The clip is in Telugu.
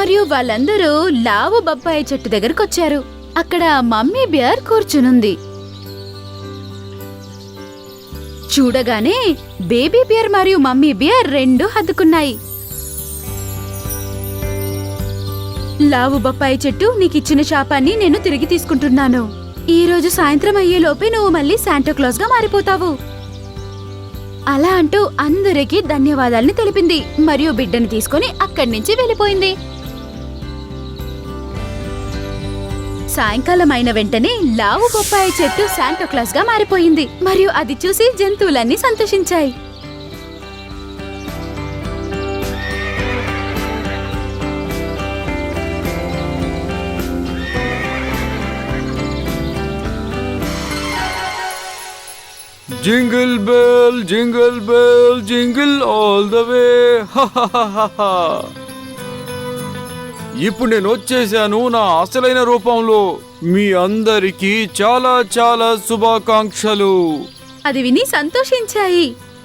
మరియు వాళ్ళందరూ లావు బొప్పాయి చెట్టు దగ్గరకొచ్చారు. అక్కడ మమ్మీ బియర్ కూర్చునుంది. చూడగానే బేబీ బియర్ మరియు మమ్మీ బియర్ రెండు హత్తుకున్నాయి. లావు బొప్పాయి చెట్టు, నీకిచ్చిన శాపాన్ని నేను తిరిగి తీసుకుంటున్నాను. ఈ రోజు సాయంత్రం అయ్యేలోపే నువ్వు మళ్ళీ శాంటాక్లాస్ గా మారిపోతావు. అలా అంటూ అందరికీ ధన్యవాదాలని తెలిపింది మరియు బిడ్డని తీసుకుని అక్కడి నుంచి వెళ్ళిపోయింది. సాయంకాలం అయిన వెంటనే లావు బొప్పాయి చెట్టు శాంటాక్లాస్ గా మారిపోయింది మరియు అది చూసి జంతువులన్నీ సంతోషించాయి. Jingle bell jingle bell jingle all the way. ఇప్పుడు నేను వచ్చేసాను నా అసలైన రూపంలో. మీ అందరికీ చాలా చాలా శుభాకాంక్షలు. అది విని సంతోషించాయి.